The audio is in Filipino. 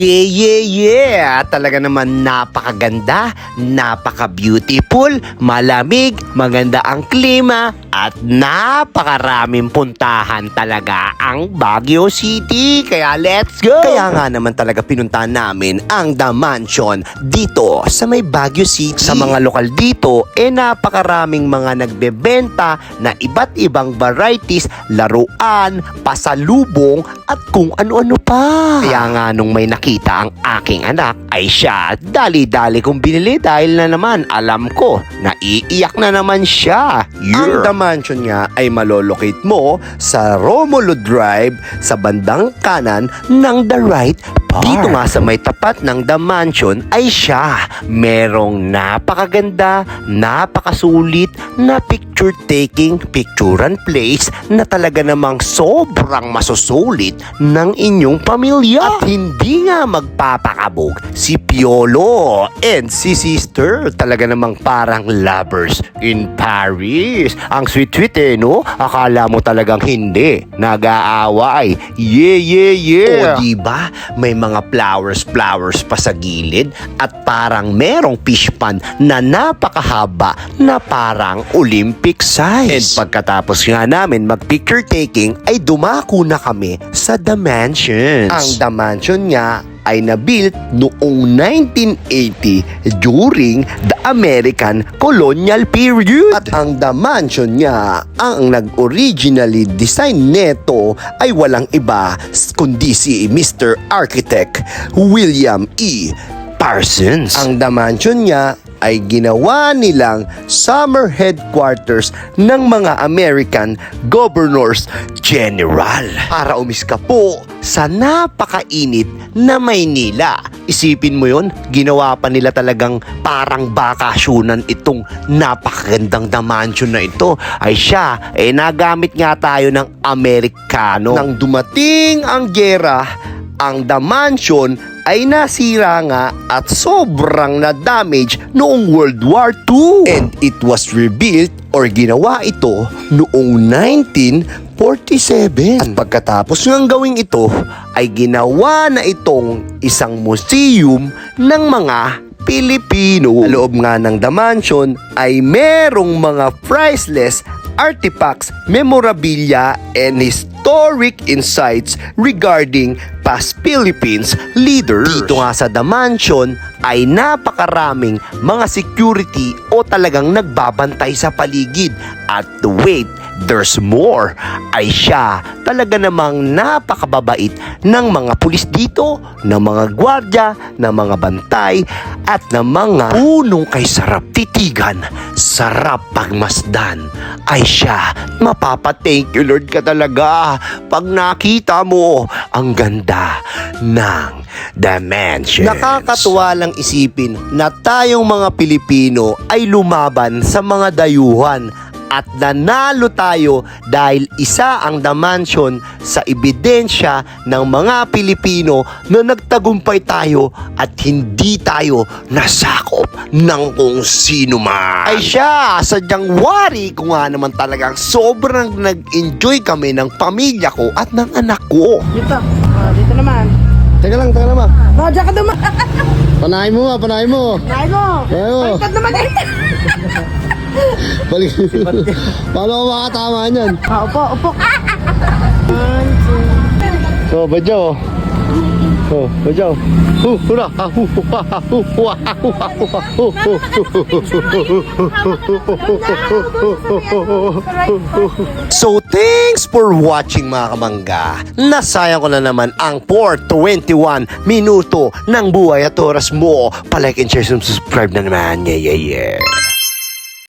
Yeah! Talaga naman napakaganda, napaka-beautiful, malamig, maganda ang klima, at napakaraming puntahan talaga ang Baguio City. Kaya let's go! Kaya nga naman talaga pinuntahan namin ang The Mansion dito sa may Baguio City. Sa mga lokal dito, napakaraming mga nagbebenta na iba't ibang varieties, laruan, pasalubong, at kung ano-ano pa. Kaya nga nung may nakita ang aking anak ay siya dali-dali kong binili dahil na naman alam ko na iiyak na naman siya. Ang The Mansion nga ay malolocate mo sa Romulo Drive sa bandang kanan ng The Right Park. Dito nga sa may tapat ng The Mansion ay siya merong napakaganda, napakasulit na picture-taking, picturean place na talaga namang sobrang masusulit ng inyong pamilya. At hindi nga magpapakabog si Piolo and si Sister. Talaga namang parang lovers in Paris. Ang sweet-sweet no? Akala mo talagang hindi. Nag-aaway. Yeah! O diba? May mga flowers pa sa gilid at parang merong fish pond na napakahaba na parang Olympic size. And pagkatapos nga namin mag-picture taking ay dumako na kami sa The Mansions. Ang The Mansion nga ay na-built noong 1980 during the American colonial period. At ang The Mansion nga, ang nag-originally design neto ay walang iba kundi si Mr. Architect William E. Parsons. Ang The Mansion nga ay ginawa nilang summer headquarters ng mga American Governors General para umiska po sa napakainit na Maynila. Isipin mo yon, ginawa pa nila talagang parang bakasyunan itong napakagandang The Mansion na ito. Ay siya, nagamit nga tayo ng Amerikano. Nang dumating ang giyera, ang The Mansion ay nasira nga at sobrang na-damage noong World War II. And it was rebuilt or ginawa ito noong 1947. At pagkatapos ng gawing ito, ay ginawa na itong isang museum ng mga Pilipino. Sa loob nga ng The Mansion ay merong mga priceless artifacts, memorabilia, and historic insights regarding past Philippines leaders. Dito nga sa The Mansion ay napakaraming mga security o talagang nagbabantay sa paligid. At wait, there's more. Ay siya talaga namang napakababait ng mga pulis dito, ng mga gwardya, ng mga bantay, at ng mga punong kay sarap titigan, sarap pagmasdan. Ay siya, mapapa-thank you Lord ka talaga pag nakita mo ang ganda ng The Mansion. Nakakatuwa lang isipin na tayong mga Pilipino ay lumaban sa mga dayuhan at nanalo tayo dahil isa ang The Mansion sa ebidensya ng mga Pilipino na nagtagumpay tayo at hindi tayo nasakop ng kung sino man. Ay siya, sadyang wari ko nga naman talagang sobrang nag-enjoy kami ng pamilya ko at ng anak ko. Dito naman. Teka lang. Diyan ka naman. Panahin mo. Nahin mo. Baliktad naman eh. Balik. Paano ko makatama niyan? Upo. So, Badyaw. Badyaw. Hura. So, thanks for watching mga kamangga. Nasayang ko na naman ang 4:21 minuto ng buhay at oras mo. Palike and share, subscribe na naman. Yeah.